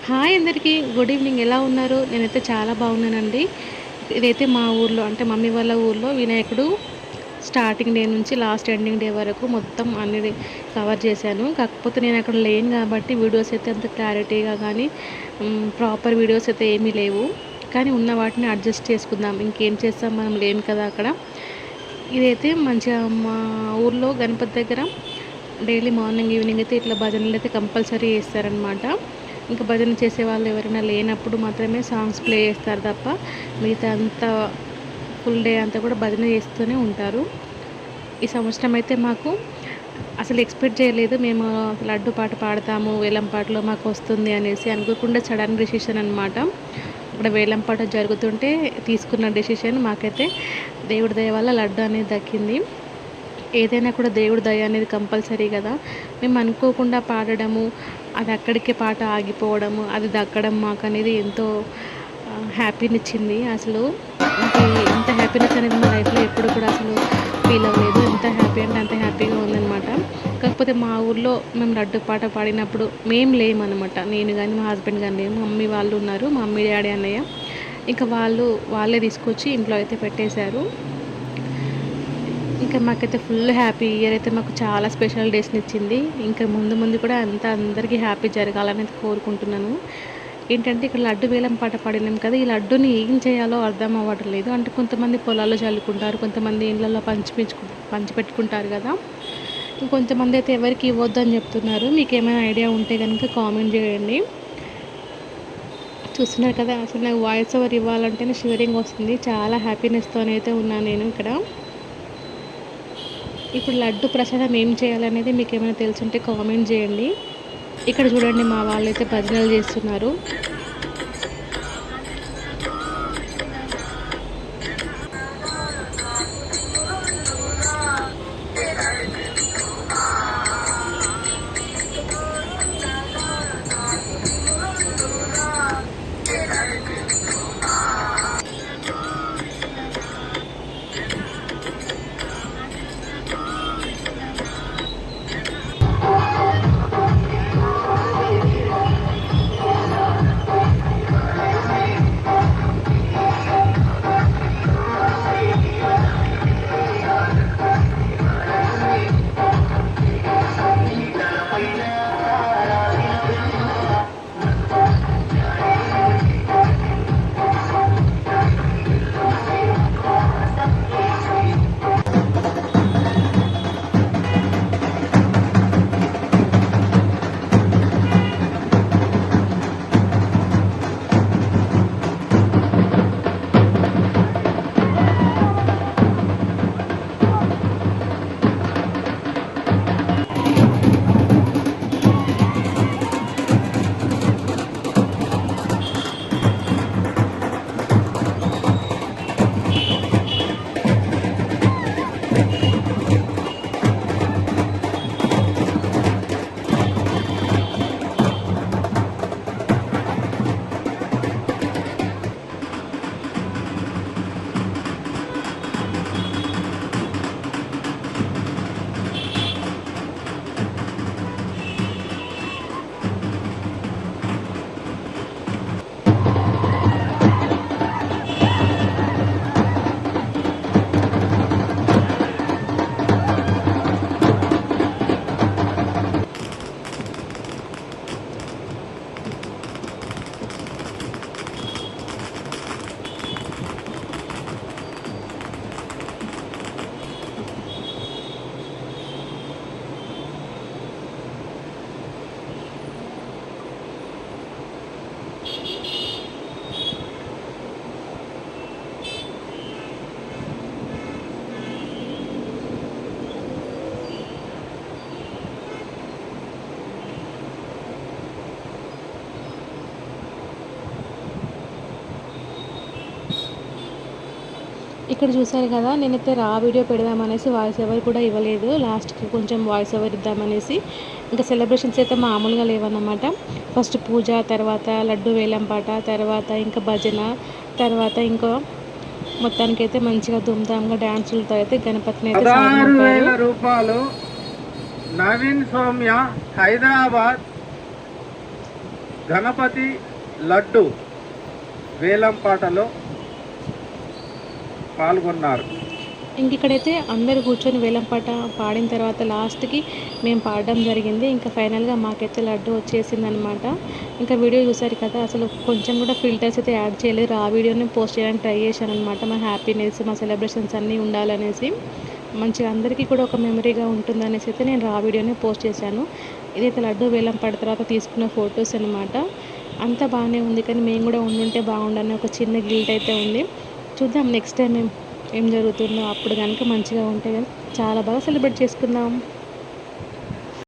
Hi అందరికీ. Good evening. ఎలా ఉన్నారు? నేనైతే చాలా బాగున్నానండి. ఇదైతే మా ఊర్లో అంటే మమ్మీ వాళ్ళ ఊర్లో వినాయకుడు స్టార్టింగ్ డే నుంచి లాస్ట్ ఎండింగ్ డే వరకు మొత్తం అన్నీ కవర్ చేశాను. కాకపోతే నేను అక్కడ లేను కాబట్టి వీడియోస్ అయితే అంత క్లారిటీగా కానీ ప్రాపర్ వీడియోస్ అయితే ఏమీ లేవు. కానీ ఉన్న వాటిని అడ్జస్ట్ చేసుకుందాం. ఇంకేం చేస్తాం, మనం లేము కదా అక్కడ. ఇదైతే మంచిగా మా ఊర్లో గణపతి దగ్గర డైలీ మార్నింగ్ ఈవినింగ్ అయితే ఇట్లా భజనలు అయితే కంపల్సరీ చేస్తారనమాట. ఇంకా భజన చేసే వాళ్ళు ఎవరైనా లేనప్పుడు మాత్రమే సాంగ్స్ ప్లే చేస్తారు తప్ప మిగతా అంతా ఫుల్ డే అంతా కూడా భజన చేస్తూనే ఉంటారు. ఈ సంవత్సరం అయితే మాకు అసలు ఎక్స్పెక్ట్ చేయలేదు. మేము లడ్డు పాట పాడతాము వేలం పాటలో మాకు వస్తుంది అనేసి అనుకోకుండా సడన్ డెసిషన్ అనమాట. అక్కడ వేలం పాట జరుగుతుంటే తీసుకున్న డెసిషన్ మాకైతే దేవుడి దయ వల్ల లడ్డు అనేది దక్కింది. ఏదైనా కూడా దేవుడి దయ అనేది కంపల్సరీ కదా. మేము అనుకోకుండా పాడడము, అది అక్కడికే పాట ఆగిపోవడము, అది దక్కడం మాకు అనేది ఎంతో హ్యాపీనిచ్చింది. అసలు నాకు ఇంత హ్యాపీనెస్ అనేది మా లైఫ్లో ఎప్పుడు కూడా అసలు ఫీల్ అవ్వలేదు. ఎంత హ్యాపీ అంటే అంత హ్యాపీగా ఉందనమాట. కాకపోతే మా ఊర్లో మేము లడ్డు పాట పాడినప్పుడు మేము లేమనమాట. నేను కానీ మా హస్బెండ్ కానీ లేము. మమ్మీ వాళ్ళు ఉన్నారు, మా మమ్మీ డాడీ అన్నయ్య. ఇంకా వాళ్ళే తీసుకొచ్చి ఇంట్లో అయితే పెట్టేశారు. ఇంకా మాకైతే ఫుల్ హ్యాపీ. ఇయర్ అయితే మాకు చాలా స్పెషల్ డేస్ని ఇచ్చింది. ఇంకా ముందు ముందు కూడా అంతా అందరికీ హ్యాపీ జరగాలని కోరుకుంటున్నాను. ఏంటంటే ఇక్కడ లడ్డు వేలం పాట పాడినాం కదా, ఈ లడ్డుని ఏం చేయాలో అర్థం అవ్వడం లేదు. అంటే కొంతమంది పొలాల్లో చల్లుకుంటారు, కొంతమంది ఇళ్ళల్లో పంచిపెట్టుకుంటారు కదా. ఇంకొంతమంది అయితే ఎవరికి ఇవ్వద్దు అని చెప్తున్నారు. మీకు ఏమైనా ఐడియా ఉంటే కనుక కామెంట్ చేయండి. చూస్తున్నారు కదా, అసలు నాకు వాయిస్ ఓవర్ ఇవ్వాలంటేనే షివరింగ్ వస్తుంది. చాలా హ్యాపీనెస్తో అయితే ఉన్నాను నేను ఇక్కడ. ఇప్పుడు లడ్డు ప్రసాదం ఏం చేయాలనేది మీకు ఏమైనా తెలుసుంటే కామెంట్ చేయండి. ఇక్కడ చూడండి, మా వాళ్ళైతే భజనలు చేస్తున్నారు. ఇక్కడ చూసారు కదా, నేనైతే రా వీడియో పెడదామనేసి వాయిస్ ఓవర్ కూడా ఇవ్వలేదు. లాస్ట్కి కొంచెం వాయిస్ ఓవర్ ఇద్దామనేసి. ఇంకా సెలబ్రేషన్స్ అయితే మామూలుగా లేవన్నమాట. ఫస్ట్ పూజ, తర్వాత లడ్డు వేలం పాట, తర్వాత ఇంకా భజన, తర్వాత ఇంకా మొత్తానికైతే మంచిగా ధూమ్ధామ్గా డ్యాన్సులతో అయితే గణపతిని అయితే 16,000 రూపాయలు నవీన్ సౌమ్య హైదరాబాద్ గణపతి లడ్డు వేలం పాటలో పాల్గొన్నారు. ఇంక ఇక్కడైతే అందరూ కూర్చొని వేలం పాట పాడిన తర్వాత లాస్ట్‌కి మేము పాడడం జరిగింది. ఇంకా ఫైనల్‌గా మాకైతే లడ్డు వచ్చేసిందనమాట. ఇంకా వీడియో చూసారు కదా! అసలు కొంచెం కూడా ఫిల్టర్స్ అయితే యాడ్ చేయలేదు. ఆ వీడియోని పోస్ట్ చేయడానికి ట్రై చేశాననమాట. మా హ్యాపీనెస్, మా సెలబ్రేషన్స్ అన్నీ ఉండాలనేసి. మంచిగా అందరికీ కూడా ఒక మెమరీగా ఉంటుందనేసి అయితే నేను ఆ వీడియోని పోస్ట్ చేశాను. ఇదైతే లడ్డు వేలం పాట తర్వాత తీసుకున్న ఫొటోస్ అనమాట. అంతా బాగానే ఉంది. కానీ మేము కూడా ఉండుంటే బాగుండని ఒక చిన్న గిల్ట్ అయితే ఉంది. చూద్దాం నెక్స్ట్ టైం ఏం జరుగుతుందో అప్పుడు కనుక మంచిగా ఉంటే కనుక చాలా బాగా సెలబ్రేట్ చేసుకుందాం.